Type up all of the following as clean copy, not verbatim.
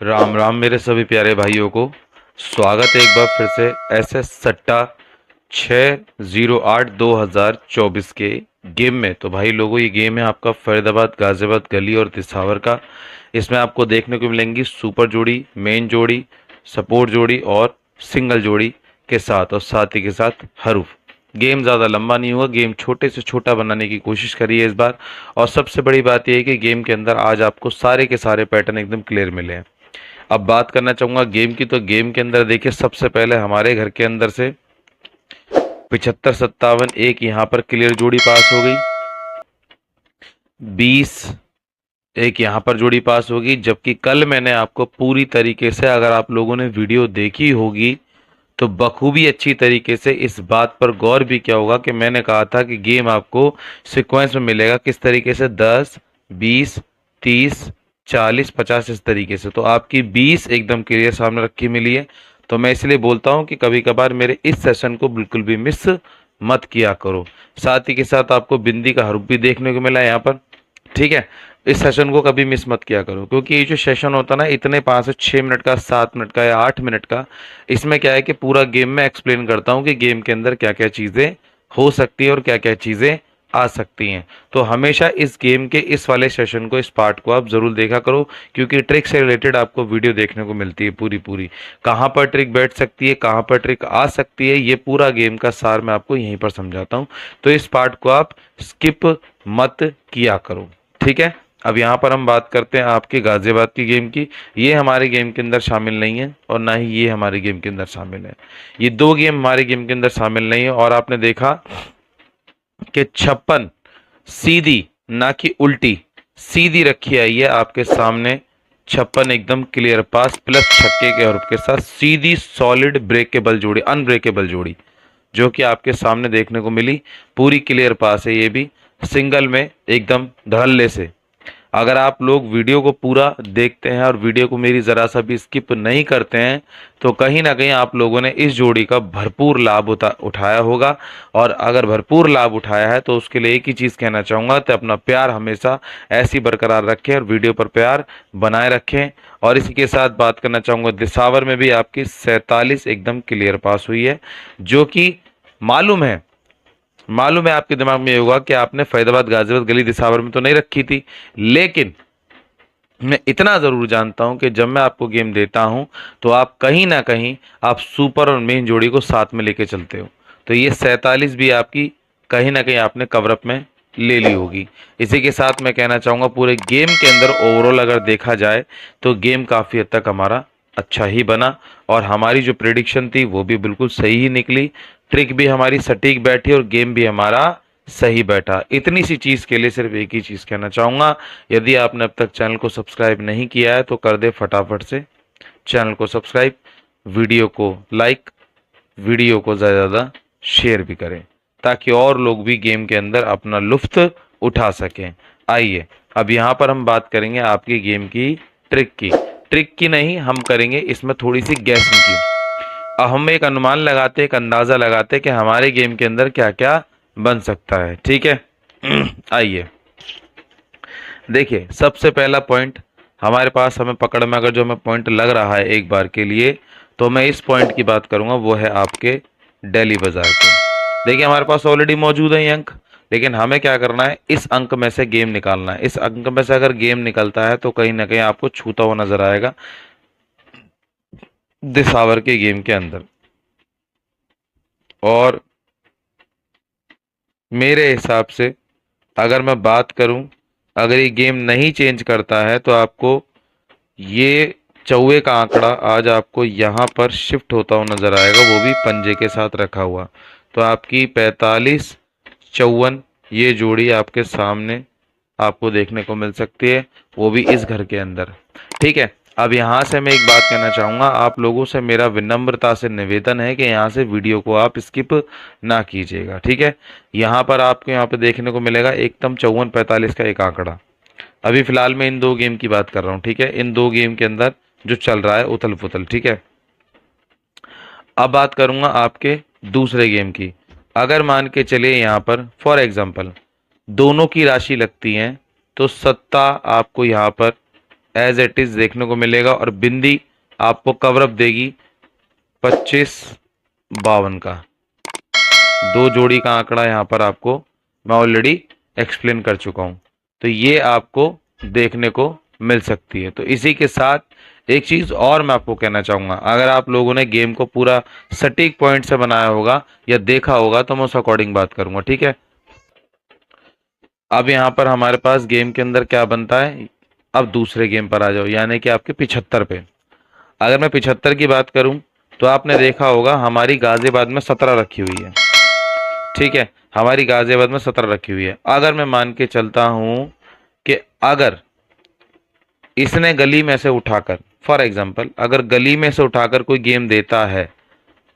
राम राम मेरे सभी प्यारे भाइयों को। स्वागत है एक बार फिर से SS सट्टा 608-2024 के गेम में। तो भाई लोगों, ये गेम है आपका फरीदाबाद गाजियाबाद गली और दिसावर का। इसमें आपको देखने को मिलेंगी सुपर जोड़ी, मेन जोड़ी, सपोर्ट जोड़ी और सिंगल जोड़ी के साथ, और साथ ही के साथ हरूफ। गेम ज़्यादा लंबा नहीं हुआ, गेम छोटे से छोटा बनाने की कोशिश करी है इस बार। और सबसे बड़ी बात यह है कि गेम के अंदर आज आपको सारे के सारे पैटर्न एकदम क्लियर मिले हैं। अब बात करना चाहूंगा गेम की, तो गेम के अंदर देखिए सबसे पहले हमारे घर के अंदर से 75-57 एक यहाँ पर क्लियर जोड़ी पास हो गई। 20 एक यहाँ पर जोड़ी पास होगी। जबकि कल मैंने आपको पूरी तरीके से, अगर आप लोगों ने वीडियो देखी होगी तो बखूबी अच्छी तरीके से इस बात पर गौर भी किया होगा कि मैंने कहा था कि गेम आपको सीक्वेंस में मिलेगा किस तरीके से, 10, 20, 30, 40, 50 इस तरीके से। तो आपकी 20 एकदम क्लियर सामने रखी मिली है। तो मैं इसलिए बोलता हूं कि कभी कभार मेरे इस सेशन को बिल्कुल भी मिस मत किया करो। साथ ही के साथ आपको बिंदी का हरूफ भी देखने को मिला है यहाँ पर, ठीक है। इस सेशन को कभी मिस मत किया करो, क्योंकि ये जो सेशन होता है ना, इतने 5 से 6 मिनट का, 7 मिनट का या 8 मिनट का, इसमें क्या है कि पूरा गेम में एक्सप्लेन करता हूँ कि गेम के अंदर क्या क्या चीज़ें हो सकती है और क्या क्या चीज़ें आ सकती हैं। तो हमेशा इस गेम के इस वाले सेशन को, इस पार्ट को आप ज़रूर देखा करो, क्योंकि ट्रिक से रिलेटेड आपको वीडियो देखने को मिलती है पूरी पूरी। कहाँ पर ट्रिक बैठ सकती है, कहाँ पर ट्रिक आ सकती है, ये पूरा गेम का सार मैं आपको यहीं पर समझाता हूँ। तो इस पार्ट को आप स्किप मत किया करो, ठीक है। अब यहाँ पर हम बात करते हैं आपके गाजियाबाद की गेम की। ये हमारे गेम के अंदर शामिल नहीं है और ना ही ये हमारे गेम के अंदर शामिल है। ये दो गेम हमारे गेम के अंदर शामिल नहीं है। और आपने देखा कि 56 सीधी, ना कि उल्टी, सीधी रखी आई है आपके सामने। 56 एकदम क्लियर पास प्लस छक्के के और के साथ सीधी सॉलिड ब्रेकेबल जोड़ी, अनब्रेकेबल जोड़ी, जो कि आपके सामने देखने को मिली। पूरी क्लियर पास है ये भी, सिंगल में एकदम धड़ल्ले से। अगर आप लोग वीडियो को पूरा देखते हैं और वीडियो को मेरी ज़रा सा भी स्किप नहीं करते हैं, तो कहीं ना कहीं आप लोगों ने इस जोड़ी का भरपूर लाभ उठाया होगा। और अगर भरपूर लाभ उठाया है तो उसके लिए एक ही चीज़ कहना चाहूँगा, तो अपना प्यार हमेशा ऐसी बरकरार रखें और वीडियो पर प्यार बनाए रखें। और इसी के साथ बात करना चाहूँगा, दिसावर में भी आपकी 47 एकदम क्लियर पास हुई है, जो कि मालूम है आपके दिमाग में ये होगा कि आपने फरीदाबाद गाजियाबाद गली दिसावर में तो नहीं रखी थी। लेकिन मैं इतना ज़रूर जानता हूं कि जब मैं आपको गेम देता हूं तो आप कहीं ना कहीं आप सुपर और मेन जोड़ी को साथ में लेके चलते हो। तो ये 47 भी आपकी कहीं ना कहीं आपने कवरअप में ले ली होगी। इसी के साथ मैं कहना चाहूँगा, पूरे गेम के अंदर ओवरऑल अगर देखा जाए तो गेम काफ़ी हद तक हमारा अच्छा ही बना। और हमारी जो प्रिडिक्शन थी वो भी बिल्कुल सही ही निकली। ट्रिक भी हमारी सटीक बैठी और गेम भी हमारा सही बैठा। इतनी सी चीज़ के लिए सिर्फ एक ही चीज़ कहना चाहूँगा, यदि आपने अब तक चैनल को सब्सक्राइब नहीं किया है तो कर दे फटाफट से चैनल को सब्सक्राइब, वीडियो को लाइक, वीडियो को ज़्यादा से ज़्यादा शेयर भी करें, ताकि और लोग भी गेम के अंदर अपना लुफ्त उठा सकें। आइए अब यहाँ पर हम बात करेंगे आपकी गेम की ट्रिक की नहीं, हम करेंगे इसमें थोड़ी सी गैसिंग की। अब हम एक अनुमान लगाते, एक अंदाज़ा लगाते कि हमारे गेम के अंदर क्या क्या बन सकता है, ठीक है। आइए देखिए, सबसे पहला पॉइंट हमारे पास, हमें पकड़ में अगर जो हमें पॉइंट लग रहा है एक बार के लिए, तो मैं इस पॉइंट की बात करूंगा, वो है आपके दिल्ली बाजार के। देखिए हमारे पास ऑलरेडी मौजूद है ये अंक, लेकिन हमें क्या करना है, इस अंक में से गेम निकालना है। इस अंक में से अगर गेम निकलता है तो कहीं ना कहीं आपको छूता हुआ नजर आएगा दिसावर के गेम के अंदर। और मेरे हिसाब से अगर मैं बात करूं, अगर ये गेम नहीं चेंज करता है तो आपको ये चौवे का आंकड़ा आज आपको यहाँ पर शिफ्ट होता हुआ नजर आएगा, वो भी पंजे के साथ रखा हुआ। तो आपकी 45-54 ये जोड़ी आपके सामने आपको देखने को मिल सकती है, वो भी इस घर के अंदर, ठीक है। अब यहाँ से मैं एक बात कहना चाहूँगा, आप लोगों से मेरा विनम्रता से निवेदन है कि यहाँ से वीडियो को आप स्किप ना कीजिएगा, ठीक है। यहाँ पर आपको यहाँ पे देखने को मिलेगा एकदम 54-45 का एक आंकड़ा। अभी फिलहाल मैं इन दो गेम की बात कर रहा हूँ, ठीक है, इन दो गेम के अंदर जो चल रहा है उथल पुथल, ठीक है। अब बात करूंगा आपके दूसरे गेम की। अगर मान के चलिए यहाँ पर फॉर एग्जांपल दोनों की राशि लगती है, तो सत्ता आपको यहाँ पर एज इट इज देखने को मिलेगा और बिंदी आपको कवरअप देगी 25-52 का। दो जोड़ी का आंकड़ा यहाँ पर आपको मैं ऑलरेडी एक्सप्लेन कर चुका हूँ, तो ये आपको देखने को मिल सकती है। तो इसी के साथ एक चीज़ और मैं आपको कहना चाहूँगा, अगर आप लोगों ने गेम को पूरा सटीक पॉइंट से बनाया होगा या देखा होगा तो मैं उस अकॉर्डिंग बात करूँगा, ठीक है। अब यहाँ पर हमारे पास गेम के अंदर क्या बनता है, अब दूसरे गेम पर आ जाओ, यानी कि आपके 75 पे। अगर मैं 75 की बात करूं तो आपने देखा होगा हमारी गाजियाबाद में 17 रखी हुई है, ठीक है। हमारी गाजियाबाद में 17 रखी हुई है। अगर मैं मान के चलता हूं कि अगर इसने गली में से उठाकर, फॉर एग्जांपल अगर गली में से उठाकर कोई गेम देता है,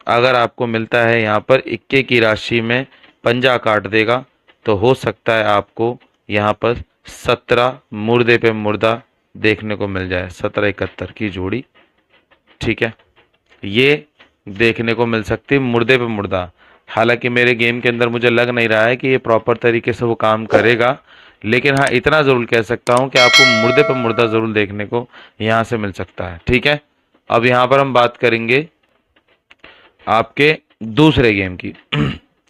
अगर आपको मिलता है यहाँ पर इक्के की राशि में पंजा काट देगा, तो हो सकता है आपको यहाँ पर 17 मुर्दे पे मुर्दा देखने को मिल जाए, 17-71 की जोड़ी, ठीक है। ये देखने को मिल सकती है मुर्दे पे मुर्दा। हालांकि मेरे गेम के अंदर मुझे लग नहीं रहा है कि ये प्रॉपर तरीके से वो काम करेगा, लेकिन हाँ इतना ज़रूर कह सकता हूँ कि आपको मुर्दे पे मुर्दा ज़रूर देखने को यहाँ से मिल सकता है, ठीक है। अब यहाँ पर हम बात करेंगे आपके दूसरे गेम की।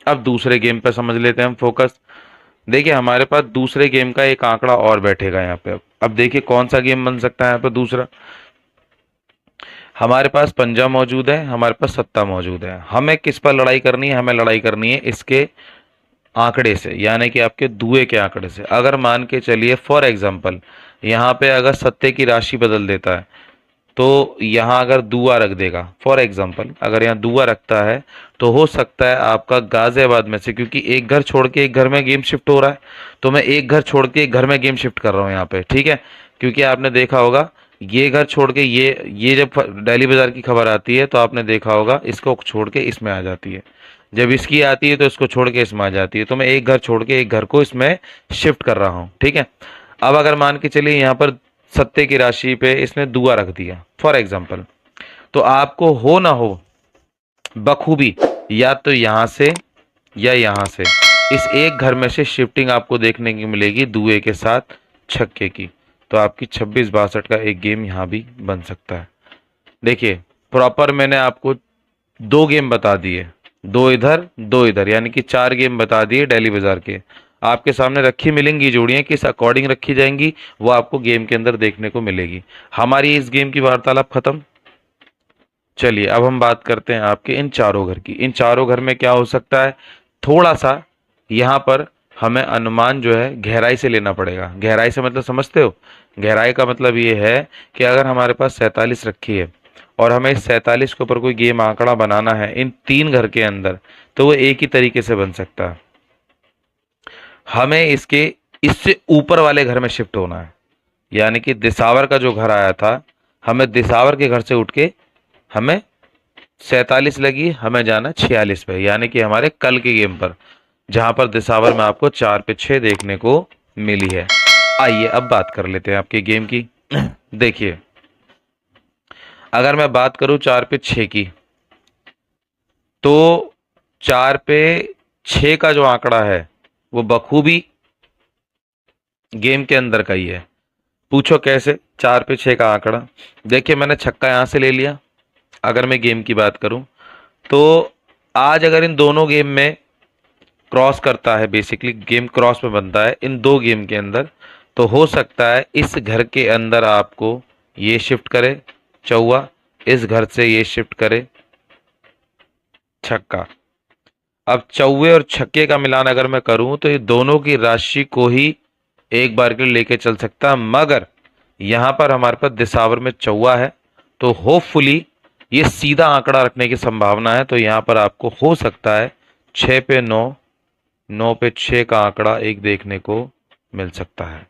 अब दूसरे गेम पे समझ लेते हैं हम फोकस। देखिए हमारे पास दूसरे गेम का एक आंकड़ा और बैठेगा यहाँ पे। अब देखिए कौन सा गेम बन सकता है यहाँ पे दूसरा। हमारे पास पंजा मौजूद है, हमारे पास सत्ता मौजूद है। हमें किस पर लड़ाई करनी है, हमें लड़ाई करनी है इसके आंकड़े से, यानी कि आपके दुए के आंकड़े से। अगर मान के चलिए फॉर एग्जांपल यहाँ पे अगर सत्ते की राशि बदल देता है, तो यहाँ अगर दुआ रख देगा, फॉर एग्जांपल अगर यहाँ दुआ रखता है, तो हो सकता है आपका गाजियाबाद में से, क्योंकि एक घर छोड़ के एक घर में गेम शिफ्ट हो रहा है, तो मैं एक घर छोड़ के एक घर में गेम शिफ्ट कर रहा हूँ यहाँ पे, ठीक है। क्योंकि आपने देखा होगा ये घर छोड़ के ये जब डेली बाजार की खबर आती है तो आपने देखा होगा इसको छोड़ के इसमें आ जाती है, जब इसकी आती है तो इसको छोड़ के इसमें आ जाती है। तो मैं एक घर छोड़ के एक घर को इसमें शिफ्ट कर रहा हूँ, ठीक है। अब अगर मान के चलिए यहाँ पर सत्ते की राशि पे इसने दुआ रख दिया फॉर एग्जाम्पल, तो आपको हो ना हो बखूबी या तो यहाँ से या यहाँ से इस एक घर में से शिफ्टिंग आपको देखने की मिलेगी दुए के साथ छक्के की। तो आपकी 26-62 का एक गेम यहाँ भी बन सकता है। देखिए प्रॉपर मैंने आपको दो गेम बता दिए, दो इधर दो इधर, यानी कि 4 गेम बता दिए डेली बाजार के। आपके सामने रखी मिलेंगी जोड़ियाँ, किस अकॉर्डिंग रखी जाएंगी वो आपको गेम के अंदर देखने को मिलेगी। हमारी इस गेम की वार्तालाप खत्म। चलिए अब हम बात करते हैं आपके इन चारों घर की। इन चारों घर में क्या हो सकता है, थोड़ा सा यहाँ पर हमें अनुमान जो है गहराई से लेना पड़ेगा। गहराई से मतलब समझते हो, गहराई का मतलब ये है कि अगर हमारे पास 47 रखी है और हमें इस 47 के ऊपर कोई गेम आंकड़ा बनाना है इन 3 घर के अंदर, तो वो एक ही तरीके से बन सकता है। हमें इसके इससे ऊपर वाले घर में शिफ्ट होना है, यानी कि दिसावर का जो घर आया था, हमें दिसावर के घर से उठ के हमें 47 लगी, हमें जाना 46 पे, यानी कि हमारे कल के गेम पर, जहां पर दिसावर में आपको 4 पे 6 देखने को मिली है। आइए अब बात कर लेते हैं आपके गेम की। देखिए अगर मैं बात करूं 4 पे 6 की, तो 4 पे 6 का जो आंकड़ा है वो बखूबी गेम के अंदर का ही है। पूछो कैसे 4 पे 6 का आंकड़ा। देखिए मैंने छक्का यहां से ले लिया। अगर मैं गेम की बात करूं तो आज अगर इन दोनों गेम में क्रॉस करता है, बेसिकली गेम क्रॉस में बनता है इन दो गेम के अंदर, तो हो सकता है इस घर के अंदर आपको ये शिफ्ट करे चौवा, इस घर से ये शिफ्ट करे छक्का। अब चौवे और छक्के का मिलान अगर मैं करूं तो ये दोनों की राशि को ही एक बार के लिए लेके चल सकता, मगर यहां पर हमारे पास दिसावर में चौवा है, तो होपफुली ये सीधा आंकड़ा रखने की संभावना है। तो यहां पर आपको हो सकता है 6 पे 9, 9 पे 6 का आंकड़ा एक देखने को मिल सकता है।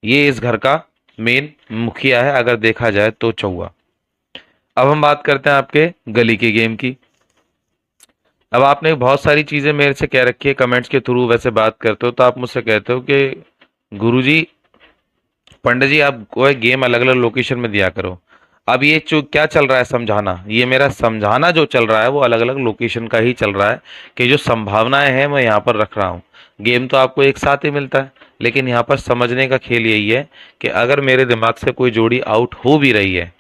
ये इस घर का मेन मुखिया है अगर देखा जाए तो चौवा। अब हम बात करते हैं आपके गली के गेम की। अब आपने बहुत सारी चीजें मेरे से कह रखी है कमेंट्स के थ्रू, वैसे बात करते हो तो आप मुझसे कहते हो कि गुरुजी पंडित जी आप कोई गेम अलग अलग लोकेशन में दिया करो। अब ये जो क्या चल रहा है समझाना, ये मेरा समझाना जो चल रहा है वो अलग अलग लोकेशन का ही चल रहा है, कि जो संभावनाएं हैं मैं यहाँ पर रख रहा हूँ। गेम तो आपको एक साथ ही मिलता है, लेकिन यहाँ पर समझने का खेल यही है कि अगर मेरे दिमाग से कोई जोड़ी आउट हो भी रही है,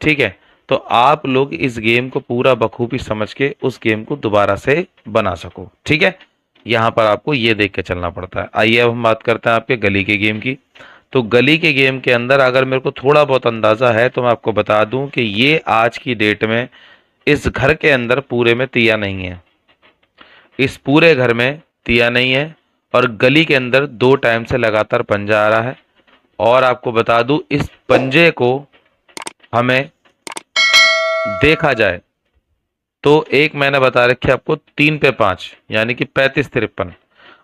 ठीक है, तो आप लोग इस गेम को पूरा बखूबी समझ के उस गेम को दोबारा से बना सको, ठीक है। यहाँ पर आपको ये देख के चलना पड़ता है। आइए अब हम बात करते हैं आपके गली के गेम की। तो गली के गेम के अंदर अगर मेरे को थोड़ा बहुत अंदाजा है तो मैं आपको बता दूं कि ये आज की डेट में इस घर के अंदर पूरे में तिया नहीं है, इस पूरे घर में तिया नहीं है, और गली के अंदर 2 टाइम से लगातार पंजा आ रहा है। और आपको बता दूं इस पंजे को हमें देखा जाए तो एक मैंने बता रखी आपको 3 पे 5 यानी कि 35-53,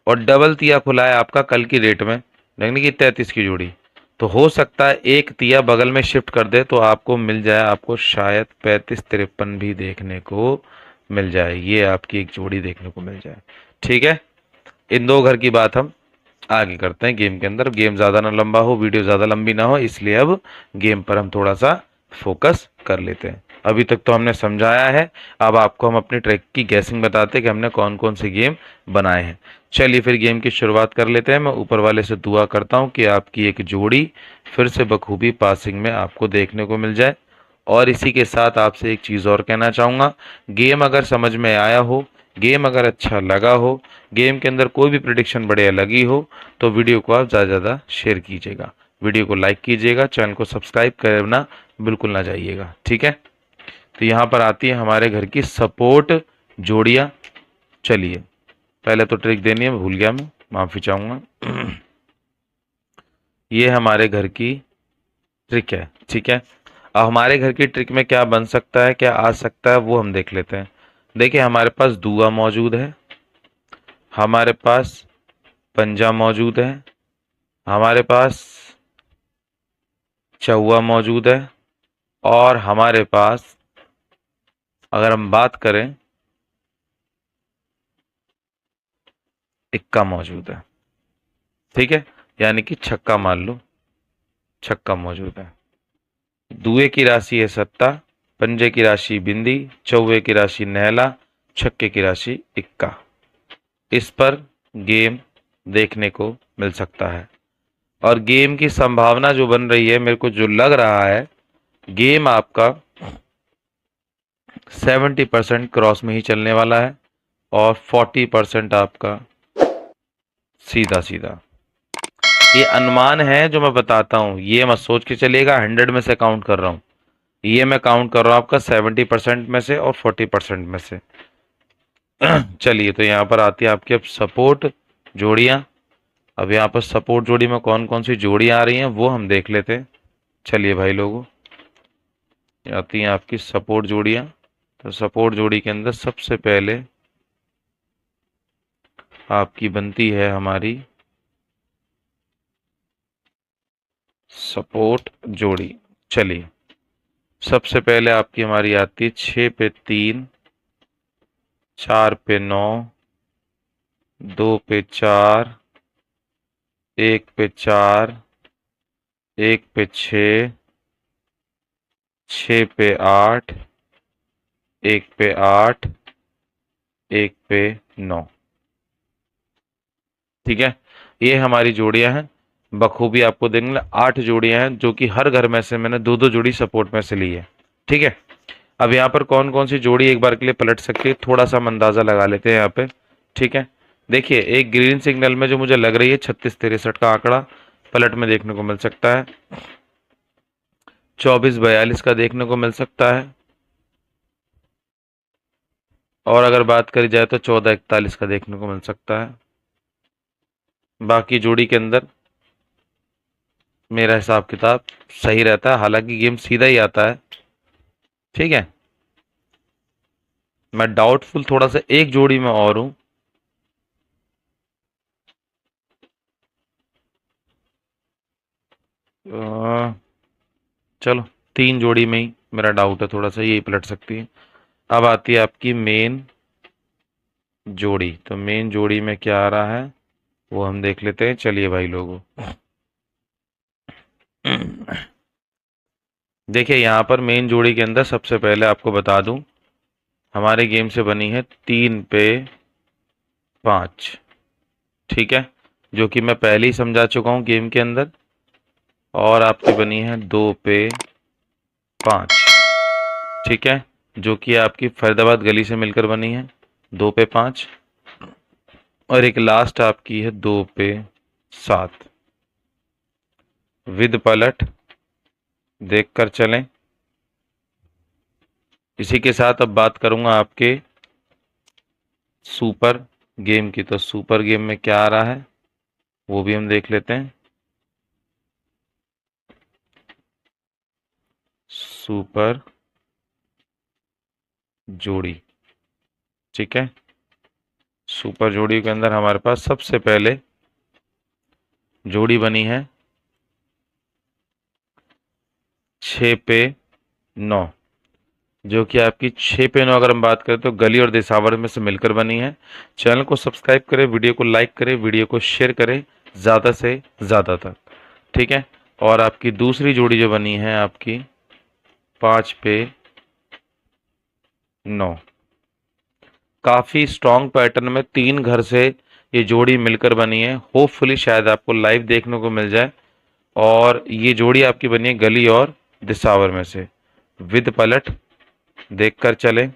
और डबल तिया खुला है आपका कल की डेट में यानी कि 33 की जोड़ी। तो हो सकता है एक तिया बगल में शिफ्ट कर दे तो आपको मिल जाए, आपको शायद 35-53 भी देखने को मिल जाए, ये आपकी एक जोड़ी देखने को मिल जाए, ठीक है। इन दो घर की बात हम आगे करते हैं गेम के अंदर। गेम ज़्यादा ना लंबा हो, वीडियो ज़्यादा लंबी ना हो, इसलिए अब गेम पर हम थोड़ा सा फोकस कर लेते हैं। अभी तक तो हमने समझाया है, अब आपको हम अपनी ट्रैक की गैसिंग बताते हैं कि हमने कौन कौन से गेम बनाए हैं। चलिए फिर गेम की शुरुआत कर लेते हैं। मैं ऊपर वाले से दुआ करता हूँ कि आपकी एक जोड़ी फिर से बखूबी पासिंग में आपको देखने को मिल जाए। और इसी के साथ आपसे एक चीज़ और कहना चाहूँगा, गेम अगर समझ में आया हो, गेम अगर अच्छा लगा हो, गेम के अंदर कोई भी प्रिडिक्शन बढ़िया लगी हो, तो वीडियो को आप ज़्यादा से ज़्यादा शेयर कीजिएगा, वीडियो को लाइक कीजिएगा, चैनल को सब्सक्राइब करना बिल्कुल ना जाइएगा, ठीक है। तो यहाँ पर आती है हमारे घर की सपोर्ट जोड़ियाँ। चलिए पहले तो ट्रिक देनी है, भूल गया मैं, माफ़ी चाहूँगा। ये हमारे घर की ट्रिक है, ठीक है। अब हमारे घर की ट्रिक में क्या बन सकता है, क्या आ सकता है, वो हम देख लेते हैं। देखिए हमारे पास दुआ मौजूद है, हमारे पास पंजा मौजूद है, हमारे पास चौवा मौजूद है, और हमारे पास अगर हम बात करें इक्का मौजूद है, ठीक है, यानी कि छक्का मान लो, छक्का मौजूद है। दुए की राशि है सत्ता, पंजे की राशि बिंदी, चौवे की राशि नैला, छक्के की राशि इक्का। इस पर गेम देखने को मिल सकता है, और गेम की संभावना जो बन रही है, मेरे को जो लग रहा है, गेम आपका 70% क्रॉस में ही चलने वाला है और 40% आपका सीधा सीधा। ये अनुमान है जो मैं बताता हूँ, ये मत सोच के चलिएगा 100 में से काउंट कर रहा हूँ, ये मैं काउंट कर रहा हूँ आपका 70% में से और 40% में से। चलिए तो यहाँ पर आती है आपकी अब सपोर्ट जोड़ियाँ। अब यहाँ पर सपोर्ट जोड़ी में कौन कौन सी जोड़ियाँ आ रही हैं वो हम देख लेते हैं। चलिए भाई लोगों, आती हैं आपकी सपोर्ट जोड़ियाँ। तो सपोर्ट जोड़ी के अंदर सबसे पहले आपकी बनती है हमारी सपोर्ट जोड़ी। चलिए सबसे पहले आपकी हमारी आती है 6 पे 3, 4 पे 9, 2 पे 4, 1 पे 4, 1 पे 6, 6 पे 8, 1 पे 8, 1 पे 9, ठीक है। ये हमारी जोड़ियां हैं, बखूबी आपको देखेंगे 8 जोड़ियां हैं, जो कि हर घर में से मैंने 2-2 जोड़ी सपोर्ट में से ली है, ठीक है। अब यहाँ पर कौन कौन सी जोड़ी एक बार के लिए पलट सकती है, थोड़ा सा हम अंदाजा लगा लेते हैं यहाँ पे, ठीक है। देखिए एक ग्रीन सिग्नल में जो मुझे लग रही है 36-63 का आंकड़ा पलट में देखने को मिल सकता है, 24-42 का देखने को मिल सकता है, और अगर बात करी जाए तो 14-41 का देखने को मिल सकता है। बाकी जोड़ी के अंदर मेरा हिसाब किताब सही रहता है, हालांकि गेम सीधा ही आता है, ठीक है। मैं डाउटफुल थोड़ा सा एक जोड़ी में और हूं, चलो 3 जोड़ी में ही मेरा डाउट है थोड़ा सा, यही पलट सकती है। अब आती है आपकी मेन जोड़ी। तो मेन जोड़ी में क्या आ रहा है वो हम देख लेते हैं। चलिए भाई लोगों, देखिए यहाँ पर मेन जोड़ी के अंदर सबसे पहले आपको बता दूं हमारे गेम से बनी है 3 पे 5, ठीक है। जो कि मैं पहले ही समझा चुका हूँ गेम के अंदर। और आपकी बनी है 2 पे 5, ठीक है, जो कि आपकी फरीदाबाद गली से मिलकर बनी है 2 पे 5। और एक लास्ट आपकी है 2 पे 7 विद पलट, देख कर चलें। इसी के साथ अब बात करूंगा आपके सुपर गेम की। तो सुपर गेम में क्या आ रहा है वो भी हम देख लेते हैं। सुपर जोड़ी, ठीक है। सुपर जोड़ी के अंदर हमारे पास सबसे पहले जोड़ी बनी है 6 पे 9, जो कि आपकी 6 पे 9 अगर हम बात करें तो गली और दिसावर में से मिलकर बनी है। चैनल को सब्सक्राइब करें, वीडियो को लाइक करें, वीडियो को शेयर करें ज़्यादा से ज़्यादा तक, ठीक है। और आपकी दूसरी जोड़ी जो बनी है आपकी 5 पे 9, काफ़ी स्ट्रॉन्ग पैटर्न में 3 घर से ये जोड़ी मिलकर बनी है। होपफुली शायद आपको लाइव देखने को मिल जाए। और ये जोड़ी आपकी बनी है गली और दिसावर में से विद पलट, देखकर चलें।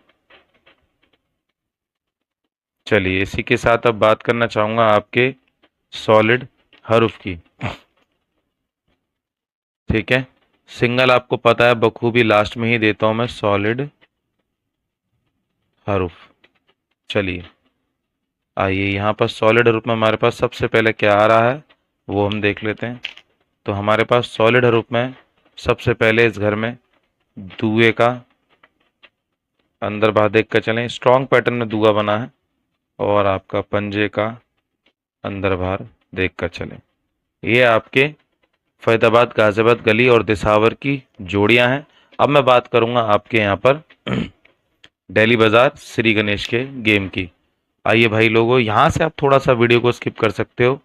चलिए इसी के साथ अब बात करना चाहूंगा आपके सॉलिड हरूफ की, ठीक है। सिंगल आपको पता है बखूबी लास्ट में ही देता हूं मैं, सॉलिड हरूफ। चलिए आइए यहाँ पर सॉलिड हरूफ में हमारे पास सबसे पहले क्या आ रहा है वो हम देख लेते हैं। तो हमारे पास सॉलिड हरूफ में सबसे पहले इस घर में दुए का अंदर बाहर देख कर चलें, स्ट्रॉन्ग पैटर्न में दुआ बना है। और आपका पंजे का अंदर बाहर देख कर चलें। ये आपके फरीदाबाद गाजियाबाद गली और दिसावर की जोड़ियां हैं। अब मैं बात करूंगा आपके यहाँ पर दिल्ली बाजार श्री गणेश के गेम की। आइए भाई लोगों, यहाँ से आप थोड़ा सा वीडियो को स्किप कर सकते हो।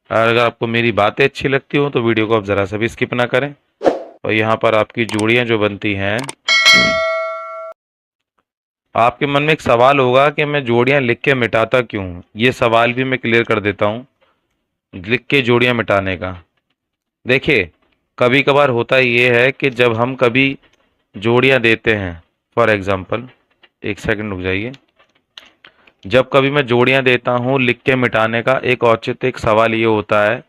अगर आपको मेरी बातें अच्छी लगती हो तो वीडियो को आप ज़रा सा भी स्किप ना करें। और यहाँ पर आपकी जोड़ियाँ जो बनती हैं, आपके मन में एक सवाल होगा कि मैं जोड़ियाँ लिख के मिटाता क्यों हूँ। ये सवाल भी मैं क्लियर कर देता हूँ लिख के जोड़ियाँ मिटाने का। देखिए कभी कभार होता ये है कि जब हम कभी जोड़ियाँ देते हैं, फॉर एग्जांपल, एक सेकंड रुक जाइए, जब कभी मैं जोड़ियाँ देता हूँ लिख के मिटाने का एक औचित्य सवाल ये होता है,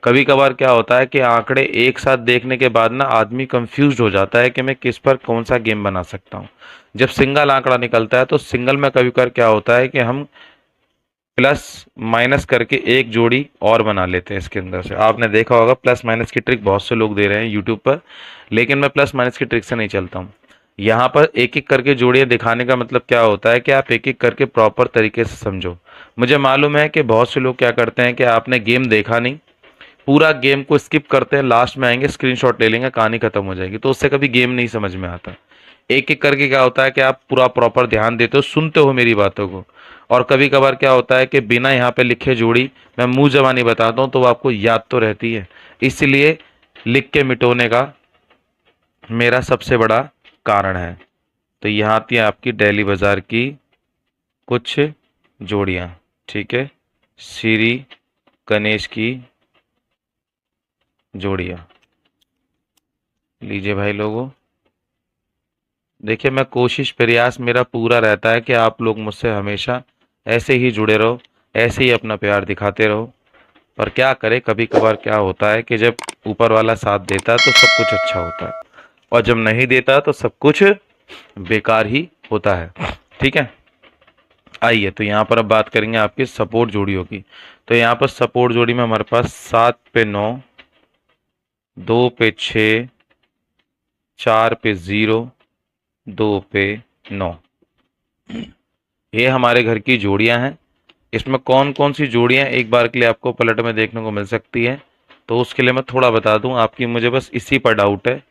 कभी कभार क्या होता है कि आंकड़े एक साथ देखने के बाद ना आदमी कंफ्यूज हो जाता है कि मैं किस पर कौन सा गेम बना सकता हूँ। जब सिंगल आंकड़ा निकलता है तो सिंगल में कभी कभार क्या होता है कि हम प्लस माइनस करके एक जोड़ी और बना लेते हैं इसके अंदर से। आपने देखा होगा प्लस माइनस की ट्रिक बहुत से लोग दे रहे हैं यूट्यूब पर, लेकिन मैं प्लस माइनस की ट्रिक से नहीं चलता हूँ। यहाँ पर एक एक करके जोड़ियाँ दिखाने का मतलब क्या होता है कि आप एक एक करके प्रॉपर तरीके से समझो। मुझे मालूम है कि बहुत से लोग क्या करते हैं कि आपने गेम देखा नहीं, पूरा गेम को स्किप करते हैं, लास्ट में आएंगे स्क्रीनशॉट ले लेंगे, कहानी खत्म हो जाएगी, तो उससे कभी गेम नहीं समझ में आता। एक एक करके क्या होता है कि आप पूरा प्रॉपर ध्यान देते हो, सुनते हो मेरी बातों को। और कभी कभार क्या होता है कि बिना यहाँ पे लिखे जोड़ी मैं मुंह जबानी बताता हूँ तो वो आपको याद तो रहती है। इसलिए लिख के मिटोने का मेरा सबसे बड़ा कारण है। तो यहाँ आती है आपकी दिल्ली बाजार की कुछ जोड़ियाँ, ठीक है, श्री गणेश की जोड़ियाँ। लीजिए भाई लोगों, देखिए मैं कोशिश प्रयास मेरा पूरा रहता है कि आप लोग मुझसे हमेशा ऐसे ही जुड़े रहो, ऐसे ही अपना प्यार दिखाते रहो। पर क्या करें, कभी कभार क्या होता है कि जब ऊपर वाला साथ देता है तो सब कुछ अच्छा होता है, और जब नहीं देता तो सब कुछ बेकार ही होता है, ठीक है। आइए तो यहाँ पर अब बात करेंगे आपकी सपोर्ट जोड़ियों की। तो यहाँ पर सपोर्ट जोड़ी में हमारे पास 7 पे 9, 2 पे 6, 4 पे 0, 2 पे 9, ये हमारे घर की जोड़ियां हैं। इसमें कौन कौन सी जोड़ियां एक बार के लिए आपको पलट में देखने को मिल सकती है, तो उसके लिए मैं थोड़ा बता दूं आपकी, मुझे बस इसी पर डाउट है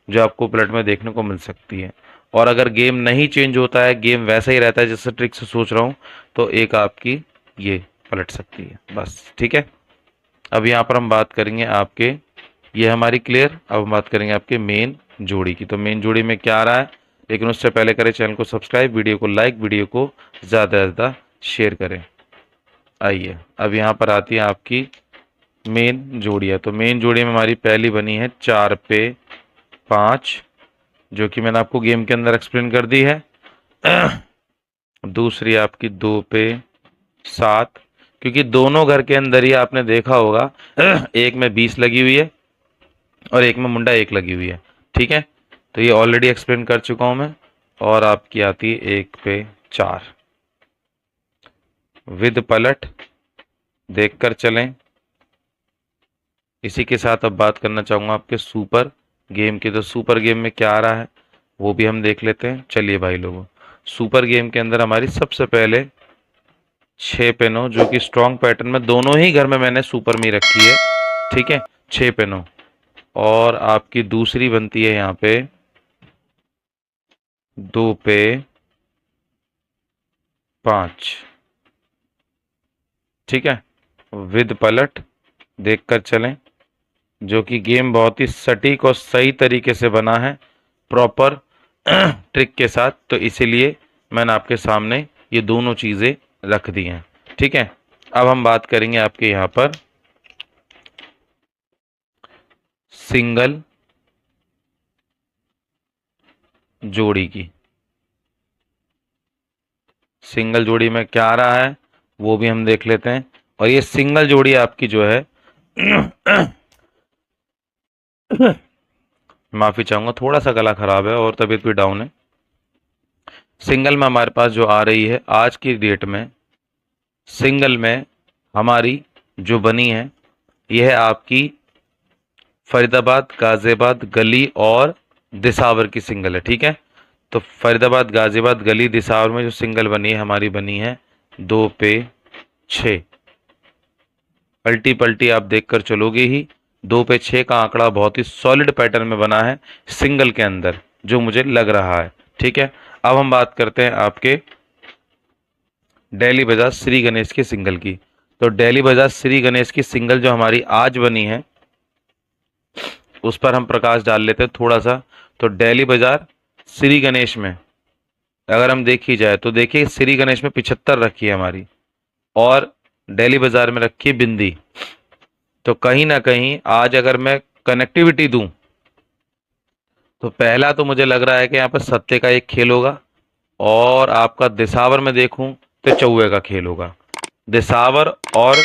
जो आपको पलट में देखने को मिल सकती है। और अगर गेम नहीं चेंज होता है, गेम वैसा ही रहता है जैसे ट्रिक से सोच रहा हूँ, तो एक आपकी ये पलट सकती है बस, ठीक है। अब यहाँ पर हम बात करेंगे आपके, ये हमारी क्लियर। अब हम बात करेंगे आपके मेन जोड़ी की। तो मेन जोड़ी में क्या आ रहा है, लेकिन उससे पहले करें चैनल को सब्सक्राइब, वीडियो को लाइक, वीडियो को ज़्यादा से ज़्यादा शेयर करें। आइए अब यहाँ पर आती है आपकी मेन जोड़ी है। तो मेन जोड़ी में हमारी पहली बनी है 4 पे 5, जो कि मैंने आपको गेम के अंदर एक्सप्लेन कर दी है। दूसरी आपकी 2 पे 7, क्योंकि दोनों घर के अंदर ही आपने देखा होगा एक में 20 लगी हुई है और एक में मुंडा 1 लगी हुई है। ठीक है, तो ये ऑलरेडी एक्सप्लेन कर चुका हूं मैं। और आपकी आती है 1 पे 4 विद पलट, देखकर चलें। इसी के साथ अब बात करना चाहूंगा आपके सुपर गेम की। तो सुपर गेम में क्या आ रहा है वो भी हम देख लेते हैं। चलिए भाई लोगों, सुपर गेम के अंदर हमारी सबसे पहले 6 पे 9, जो कि स्ट्रॉन्ग पैटर्न में दोनों ही घर में मैंने सुपर में रखी है। ठीक है, 6 पे 9। और आपकी दूसरी बनती है यहाँ पे 2 पे 5। ठीक है, विद पलट, देखकर चलें। जो कि गेम बहुत ही सटीक और सही तरीके से बना है, प्रॉपर ट्रिक के साथ। तो इसीलिए मैंने आपके सामने ये दोनों चीज़ें रख दी हैं। ठीक है, अब हम बात करेंगे आपके यहाँ पर सिंगल जोड़ी की। सिंगल जोड़ी में क्या आ रहा है वो भी हम देख लेते हैं। और ये सिंगल जोड़ी आपकी जो है माफी चाहूंगा, थोड़ा सा गला खराब है और तबीयत भी डाउन है। सिंगल में हमारे पास जो आ रही है आज की डेट में, सिंगल में हमारी जो बनी है यह है आपकी फरीदाबाद गाजियाबाद गली और दिसावर की सिंगल है। ठीक है, तो फरीदाबाद गाजियाबाद गली दिसावर में जो सिंगल बनी है हमारी बनी है 2 पे 6। पलटी पलटी आप देखकर चलोगे ही, 2 पे 6 का आंकड़ा बहुत ही सॉलिड पैटर्न में बना है सिंगल के अंदर, जो मुझे लग रहा है। ठीक है, अब हम बात करते हैं आपके दिल्ली बाजार श्री गणेश की सिंगल की। तो दिल्ली बाजार श्री गणेश की सिंगल जो हमारी आज बनी है उस पर हम प्रकाश डाल लेते हैं थोड़ा सा। तो दिल्ली बाजार श्री गणेश में अगर हम देखी जाए तो देखिए, श्री गणेश में 75 रखी है हमारी और दिल्ली बाजार में रखी है बिंदी। तो कहीं ना कहीं आज अगर मैं कनेक्टिविटी दूं तो पहला तो मुझे लग रहा है कि यहाँ पर सत्ते का एक खेल होगा, और आपका दिसावर में देखूं तो चौवे का खेल होगा। दिसावर और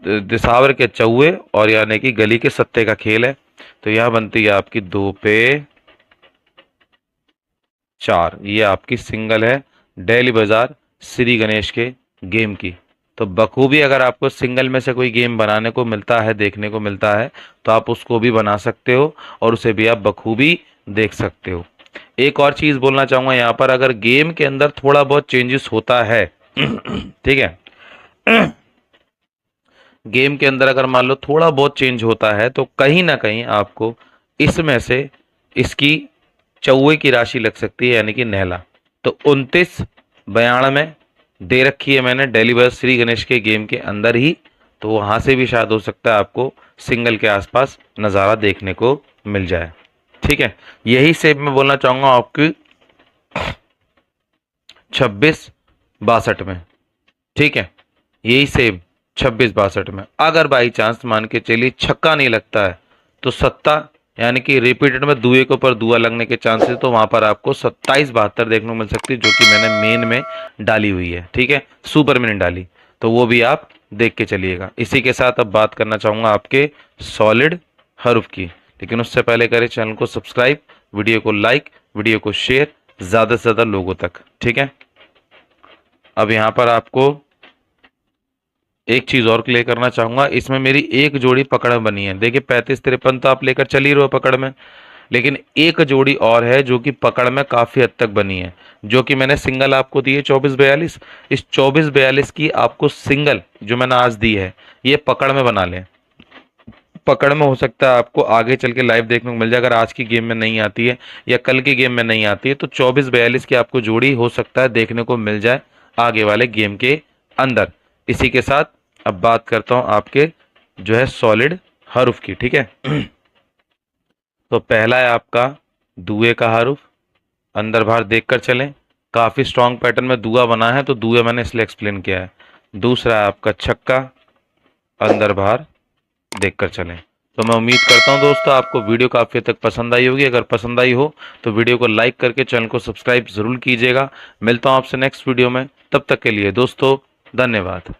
दिसावर के चौवे और यानी कि गली के सत्ते का खेल है। तो यह बनती है आपकी 2 पे 4। ये आपकी सिंगल है दिल्ली बाजार श्री गणेश के गेम की। तो बखूबी अगर आपको सिंगल में से कोई गेम बनाने को मिलता है, देखने को मिलता है, तो आप उसको भी बना सकते हो और उसे भी आप बखूबी देख सकते हो। एक और चीज बोलना चाहूंगा यहाँ पर, अगर गेम के अंदर थोड़ा बहुत चेंजेस होता है ठीक है, गेम के अंदर अगर मान लो थोड़ा बहुत चेंज होता है तो कहीं ना कहीं आपको इसमें से इसकी चौवे की राशि लग सकती है, यानी कि नहला। तो 29-92 दे रखी है मैंने दिल्ली बाजार श्री गणेश के गेम के अंदर ही, तो वहां से भी शायद हो सकता है आपको सिंगल के आसपास नज़ारा देखने को मिल जाए। ठीक है, यही सेब मैं बोलना चाहूंगा आपकी 26-62 में। ठीक है, यही सेब 26-62 में अगर बाई चांस मान के चलिए छक्का नहीं लगता है तो सत्ता यानी कि रिपीटेड में दुए के ऊपर दुआ लगने के चांसेस, तो वहां पर आपको 27-72 देखने को मिल सकती है, जो कि मैंने मेन में डाली हुई है। ठीक है, सुपर में नहीं डाली, तो वो भी आप देख के चलिएगा। इसी के साथ अब बात करना चाहूंगा आपके सॉलिड हरूफ की, लेकिन उससे पहले करें चैनल को सब्सक्राइब, वीडियो को लाइक, वीडियो को शेयर ज्यादा से ज्यादा लोगों तक। ठीक है, अब यहाँ पर आपको एक चीज और क्लियर करना चाहूंगा, इसमें मेरी एक जोड़ी पकड़ में बनी है। देखिए 35-53 तो आप लेकर चल ही रहे हो पकड़ में, लेकिन एक जोड़ी और है जो कि पकड़ में काफी हद तक बनी है, जो कि मैंने सिंगल आपको दी है 24-42। इस 24-42 की आपको सिंगल जो मैंने आज दी है ये पकड़ में बना लें। पकड़ में हो सकता है आपको आगे चल के लाइव देखने को मिल जाए, अगर आज की गेम में नहीं आती है या कल की गेम में नहीं आती है तो 24-42 की आपको जोड़ी हो सकता है देखने को मिल जाए आगे वाले गेम के अंदर। इसी के साथ अब बात करता हूं आपके जो है सॉलिड हरूफ की। ठीक है, तो पहला है आपका दुए का हरूफ, अंदर बाहर देखकर चलें, काफी स्ट्रांग पैटर्न में दुआ बना है तो दुआ मैंने इसलिए एक्सप्लेन किया है। दूसरा है आपका छक्का, अंदर बाहर देखकर चलें। तो मैं उम्मीद करता हूं दोस्तों आपको वीडियो काफ़ी हद तक पसंद आई होगी। अगर पसंद आई हो तो वीडियो को लाइक करके चैनल को सब्सक्राइब ज़रूर कीजिएगा। मिलता हूं आपसे नेक्स्ट वीडियो में, तब तक के लिए दोस्तों धन्यवाद।